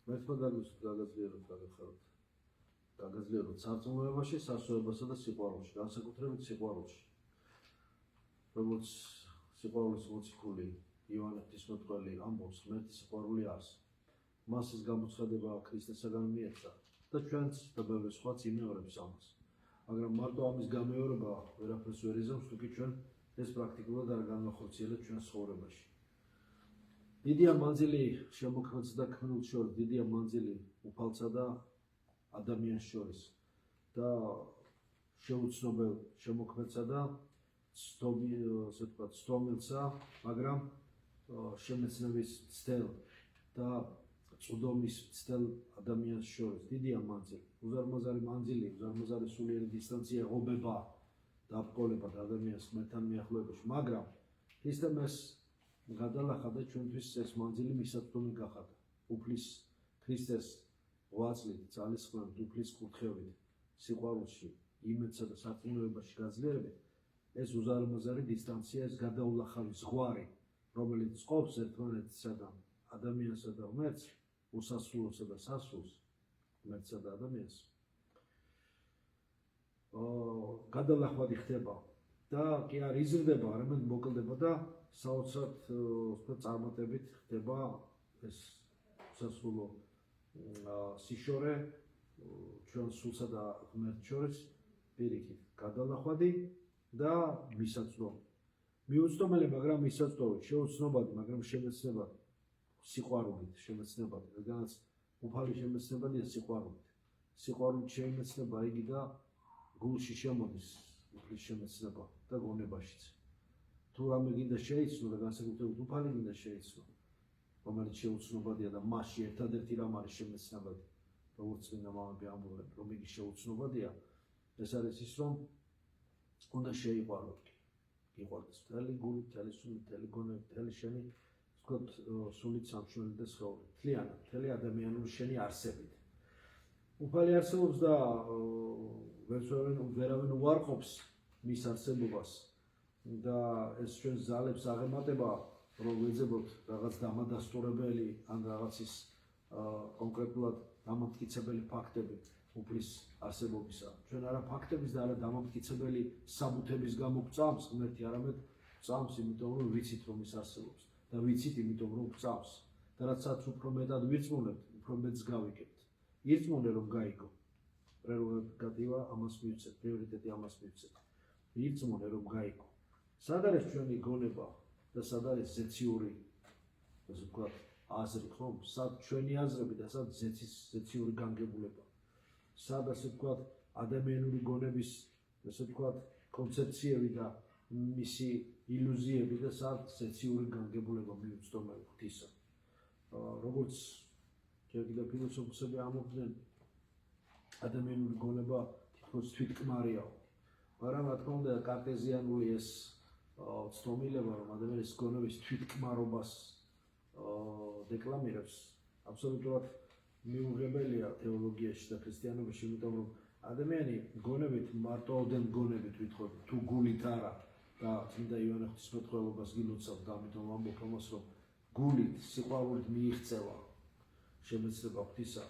მართლა გაგაზიაროთ, გაგაზიაროთ სარწმუნოებაში, სასწაულებასა და სიყვარულში, განსაკუთრებით სიყვარულში. როგორც სიყვარულის მოციქული იოანე ღვთისმეტყველი ამბობს, ღმერთის სიყვარული არის. მას ის გამოცხადება ქრისტესაგან მიეცა და ჩვენც და ბევრი სხვაც იმეორებს ამას. მაგრამ მარტო ამის გამეორება ვერაფერს ვერ იზამს, თუკი ჩვენ ეს პრაქტიკულად არ განვახორციელებთ ჩვენ ცხოვრებაში. დიდია მანძილი შემოქმედს და ქმნილს შორის, დიდია მანძილი უფალსა და ადამიანს შორის და შეუცნობელ შემოქმედსა და სტომილსა, მაგრამ შემეცნების მცდელ და წვდომის მცდელ ადამიანს შორის. დიდია მანძილი, უზარმაზარი მანძილი, უზარმაზარი სულიერი დისტანცია ეღობება და აბკოლება ადამიანს ღმერთთან მიახლოებაში, მაგრამ ქრისტემ ეს გადალახა და ჩვენთვის ეს მანძილი მისაწვდომი გახადა. უფლის ქრისტეს ღვაწლით, ძალისხმევით, უფლის კურთხევით, სიყვარულში, იმედსა და სარწმუნოებაში გაძლიერებით, ეს უზარმაზარი დისტანცია, ეს გადაულახავი ზღვარი, რომელიც წყობს ერთმანეთსა და ადამიანსა და ღმერთს, უსასრულოსა და სასრულს, ღმერთსა და ადამიანს, გადალახვადი ხდება და კი არ იზრდება, არამედ მოკლდება და საოცრად წარმატებით ხდება ეს უსასრულო სიშორე ჩვენ სულსა და ღმერთს შორის პირიქით გადალახვადი და მისაწვდომი. მიუწვდომელი, მაგრამ მისაწვდომი, შეუცნობადი, მაგრამ შემეცნებადი, სიყვარულით შემეცნებადი, რადგანაც უფალი შემეცნებადია სიყვარულით. სიყვარულით შეიმეცნება იგი და გულში შემოდის უფლის შემეცნება და გონებაშიც. თუ რამე გინდა შეიცნო და განსაკუთრებით უფალი გინდა შეიცნო, რომელიც შეუცნობადია და მასში ერთადერთი რამ არის შემეცნებადი, როგორც წმინდა მამები ამბობენ, რომ იგი შეუცნობადია, ეს არის ის, რომ უნდა შეიყვაროთ. იყვარდეს მთელი გულით, მთელი სულით, მთელი გონებით, მთელი შენი ვთქვათ სულით სამშვენით და სხეულით, მთლიანად, მთელი ადამიანური შენი არსებით. უფალი არსებობს და ვერავინ უარყოფს მის არსებობას და ეს ჩვენს ძალებს აღემატება, რომ ვეძებოთ რაღაც დამადასტურებელი ან რაღაცის კონკრეტულად დამამტკიცებელი ფაქტები უფლის არსებობისა. ჩვენ არა ფაქტების და არა დამამტკიცებელი საბუთების გამო გვწამს ღმერთი, არამედ გვწამს იმიტომ, რომ ვიცით, რომ ის არსებობს და ვიცით იმიტომ, რომ გვწამს. და რაცაც უფრო მეტად ვირწმუნებთ, უფრო მეტს გავიგებთ. ირწმუნე, რომ გაიგო. პრეროგატივა ამას მივცეთ, პრიორიტეტი ამას მივცეთ. ირწმუნე, რომ გაიგო. სად არის ჩვენი გონება და სად არის ზეციური, ასე ვთქვათ, აზრი, ხო? სად ჩვენი აზრები და სად ზეციური განგებულება. სად ასე ვთქვათ, ადამიანური გონების, ასე ვთქვათ, კონცეფციები და მისი ილუზიები და სად ზეციური განგებულება მიუწვდომელი ღვთისა. როგორც ჯერ კიდევ ფილოსოფოსები ამბობდნენ, ადამიანური გონება თითქოს თვითკმარიაო. მაგრამ რა თქმა უნდა, კარტეზიანული ეს ცდომილება, რომ ადამიანის გონების თვითკმარობას დეკლამირებს, აბსოლუტურად მიუღებელია თეოლოგიაში და ქრისტიანობაში, იმიტომ რომ ადამიანი გონებით მარტოოდენ გონებით ვითხოვდა, თუ გულით არა და წმინდა იოანე ღვთისმეტყველობას გილოცავთ, ამიტომ ამბობ ამას, რომ გულით, სიყვარულით მიიღწევა შემეცნება ღვთისა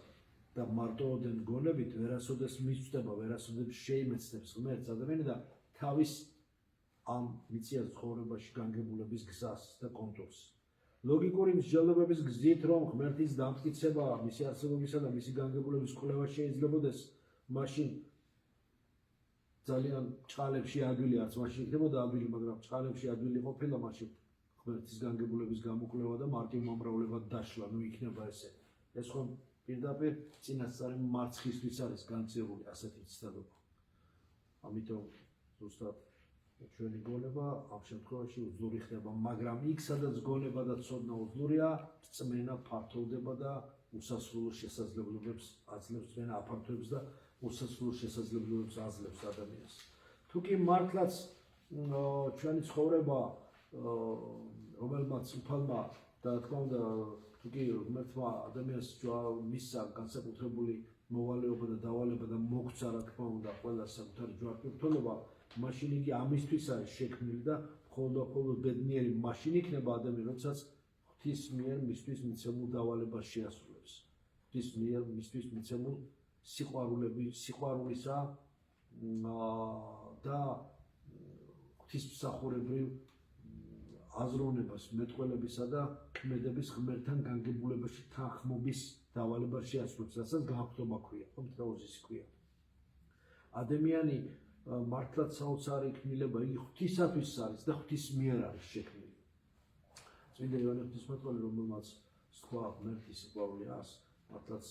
და მარტოოდენ გონებით ვერასოდეს მისწვდება, ვერასოდეს შეიმეცნებს ღმერთს ადამიანი და თავის ამ მიწიერ ცხოვრებაში განგებულების გზას და კონტურს. ლოგიკური მსჯელობების გზით, რომ ღმერთის დამტკიცება, მისი არსებობისა და მისი განგებულების კვლევა შეიძლებოდეს, მაშინ ძალიან ჭყალებში ადვილი არც მაშინ იქნებოდა ადვილი, მაგრამ ჭყალებში ადვილი ყოფილა მაშინ ღმერთის განგებულების გამოკვლევა და მარტივმომრავლებად დაშლა, ნუ იქნება ესე. ეს ხომ პირდაპირ წინასწარი მარცხისთვის არის განცდებული ასეთი ცდელობა. ამიტომ ზუსტად ჩვენი გონება ამ შემთხვევაში უძლური ხდება, მაგრამ იქ სადაც გონება და ცოდნა უძლურია, რწმენა ფართოვდება და უსასრულო შესაძლებლობებს აძლევს, რწმენა აფართოებს და უსასრულო შესაძლებლობებს აძლევს ადამიანს. თუ კი მართლაც ჩვენი ცხოვრება, რომელმაც უფალმა და რა თქმა უნდა, თუ კი ღმერთმა ადამიანს მისცა განსაკუთრებული მოვალეობა და დავალება და მოგცა რა თქმა უნდა ყველა საკუთარი ჯვარპირთულობა, მაშინ იგი ამისთვის არის შექმნილი და მხოლოდ ბედნიერი მაშინ იქნება ადამიანი, როდესაც ღვთის მიერ მისთვის მიცემულ დავალებას შეასრულებს. ღვთის მიერ მისთვის მიცემულ სიყვარულისა და ღვთისმსახურებრივ აზროვნებას, მეტყველებისა და ქმედების ღმერთთან განგებულებაში თანხმობის დავალებას შეასრულებს, რასაც გააქვთობა ქვია, ხო მტრავოზის ქვია. ადამიანი მართლაც საოცარი ქმნილება, იგი ღვთისათვის არის და ღვთის მიერ არის შექმნილი. წმინდა იოანე ღვთისმეტყველი, რომელმაც თქვა ღმერთის სიყვარული ას, მართლაც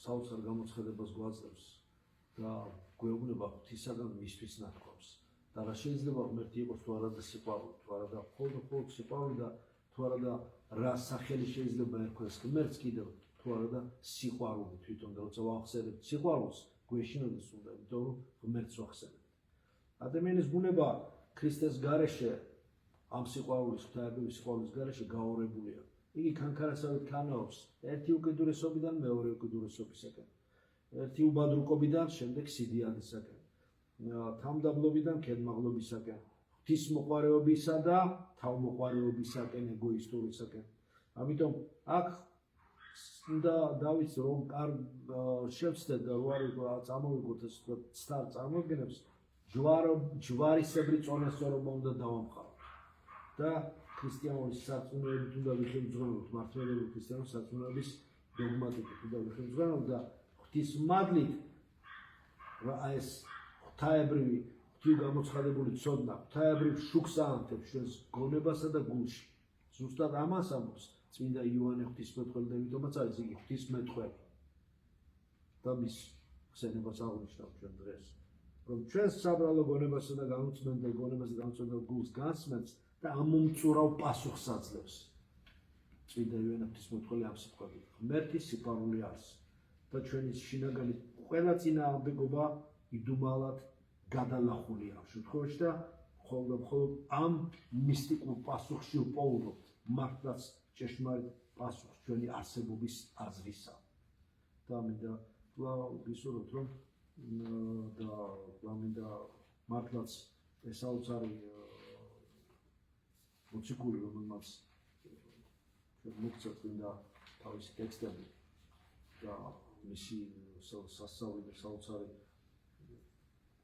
საოცარ გამოცხადებას გვაძლევს და გვეუბნება ღვთისაგან მისთვის ნათქვამს. და რა შეიძლება ღმერთი იყოს თუ არა და სიყვარული, თუ არა და მხოლოდ სიყვარული და თუ არა და რა სახელი შეიძლება ერქვას ღმერთს კიდევ თუ არა და სიყვარული თვითონ და როცა ვახსენებთ სიყვარულს გვეშინოდეს უნდა, იმიტომ რომ ღმერთს ვახსენებთ. ადამიანის ბუნება ქრისტეს გარეშე ამ სიყვარულის, ღვთაებრივი სიყვარულის გარეშე გაორებულია. იგი ქანქარასავით ქანაობს ერთი უკიდურესობიდან მეორე უკიდურესობისაკენ, ერთი უბადრუკობიდან შემდეგ სიდიადისაკენ, თამდაბლობიდან ქედმაღლობისაკენ, ღვთისმოყვარეობისა და თავმოყვარეობისაკენ, ეგოისტურისაკენ. ამიტომ აქ უნდა დავიცი რომ კარგ შევცდეთ და რო არის წამოვიგოთ ეს ცდარ წარმოდგენებს, ჯვარისებრი წონასწორობა უნდა დავამყაროთ და ქრისტიანული სარწმუნოებით უნდა ვიხელმძღვანელოთ, მართლმადიდებლური ქრისტიანული სარწმუნოების დოგმატიკით უნდა ვიხელმძღვანელოთ და ღვთისმადლით ეს ღვთაებრივი, ღვთივგამოცხადებული ცოდნა, ღვთაებრივ შუქს აანთებს ჩვენს გონებასა და გულში. ზუსტად ამას ამბობს წმინდა იოანე ღვთისმეტყველი და ამიტომაც არის იგი ღვთისმეტყველი. და მის ხსენებას აღნიშნავ ჩვენ დღეს, რომ ჩვენს საბრალო გონებასა და განუწმენელ გულს განსმენს და ამომწურავ პასუხს აძლევს. წმინდა იოანე ღვთისმეტყველი ამ სიტყვებით, ღმერთის სიყვარული არის და ჩვენი შინაგანი ყველა წინააღმდეგობა იდუმალად გადალახულია ამ შემთხვევაში და მხოლოდ ამ მისტიკურ პასუხში ვპოულობთ მართლაც ჭეშმარიტ პასუხს ჩვენი არსებობის აზრისა. და მინდა ვისურვოთ რომ და მინდა მართლაც ეს საოცარი მოციქული, რომელმაც ჩვენ მოგცა წმინდა თავისი ტექსტები და მისი სასწაული და საოცარი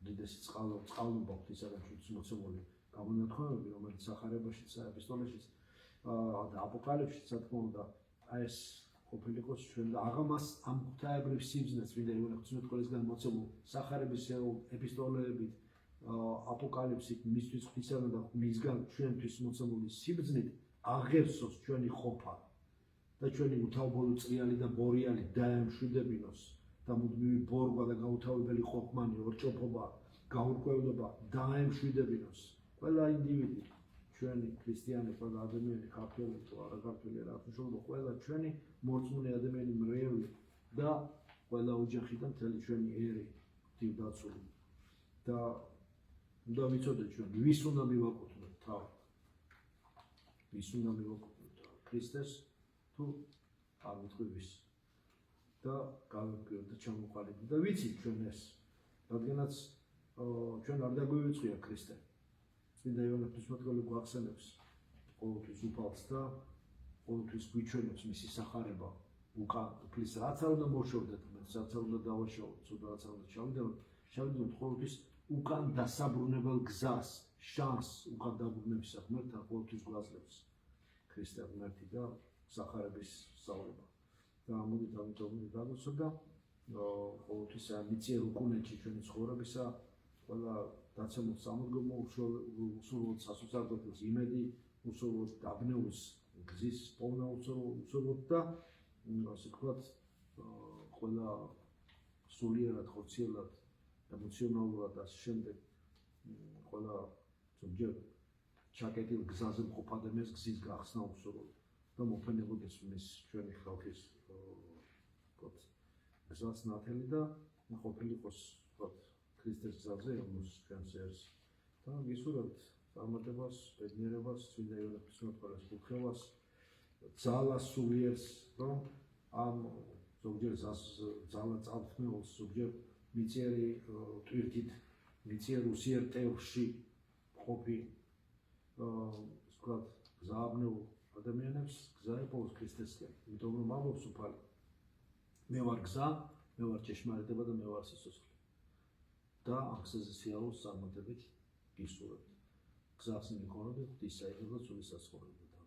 უდიდესი წყალობა ღვთისაგან ჩვენთვის მოცემული გამონათქვამები, რომელიც სახარებაშიც, ეპისტოლეშიც და აპოკალიფშიც, რა თქმა უნდა, ეს ყოფილიყოს ჩვენ და აღამას ამ ღვთაებრივ სიბრძნეს წმინდა იოანე ღვთისმეტყველისგან მოცემულ სახარების ეპისტოლეებით, აპოკალიფსით, მისთვის ღვთისაგან და მისგან ჩვენთვის მოცემული სიბრძნით აღევსოს ჩვენი ყოფა და ჩვენი უთავბოლო წრიალი და ბორიალი დაემშვიდებინოს და მუდმივი ბორგვა და გაუთავებელი ხოხმანი, ორჭოფობა, გაურკვევლობა დაემშვიდებინოს. ყველა ინდივიდი, ჩვენი ქრისტიანი, ყველა ადამიანი, ქართველი თუ არა ქართველი, რა მნიშვნელობა, ყველა ჩვენი მორწმუნე ადამიანი მრევლი და ყველა ოჯახი და მთელი ჩვენი ერი ღვთივდაცული. და უნდა ვიცოდეთ ჩვენ ვის უნდა მივაკუთვნოთ თავ. ვის უნდა მივაკუთვნოთ თავ, ქრისტეს თუ არ ვიტყვი ვის. და გავიგოთ და ჩამოყალიბდით და ვიცით ჩვენ ეს, რადგანაც ჩვენ არ დაგვივიწყია ქრისტე. წმინდა იოანე ღვთისმეტყველი გვახსენებს ყოველთვის უფალს და ყოველთვის გვიჩვენებს მისი სახარება უკან უფლის, რაც არ უნდა მოშორდეთ, რაც არ უნდა დავაშავოთ, ცოტა რაც არ უნდა შევიდოთ ყოველთვის უკან დასაბრუნებელ გზას, შანსს უკან დაბრუნებისა ღმერთთან ყოველთვის გვაძლევს ქრისტე ღმერთი და სახარების სწავლება. და მოდით ამიტომ დავუსვათ და ყოველთვის მიწიერ უკუნეთში ჩვენი ცხოვრებისა ყველა დაცემულ სამოდგომო უსურვოთ სასუსარგებლოს იმედი, უსურვოთ დაბნეულს გზის პოვნა უსურვოთ და ასე ვთქვათ ყველა სულიერად, ხორციელად, ემოციონალურად და შემდეგ ყველა ზოგჯერ ჩაკეტილ გზაზე მყოფ ადამიანს გზის გახსნა უსურვოთ და მოფენებოდეს მის ჩვენი ხალხის გზას ნათელი და ყოფილიყოს ქრისტეს გზაზე ემოს ჩვენს ერს და გისურვებთ წარმატებას, ბედნიერებას, წმინდა იოანე ღვთისმეტყველის კურთხევას, ძალას სულიერს, რომ ამ ზოგჯერ ძალა წამთმეულს, ზოგჯერ მიწიერი ტვირთით, მიწიერ უსიერ ტევში ყოფი, ვთქვათ, გზააბნეულ ადამიანებს გზა ეპოვოს ქრისტესკენ, იმიტომ რომ ამბობს უფალი. მე ვარ გზა, მე ვარ ჭეშმარიტება და მე ვარ სიცოცხლე. და ამ გზაზე სიარულს წარმატებით გისურვებთ. გზას მიგონოთ ღვთის საერთოდ და სულის საცხოვრებლად.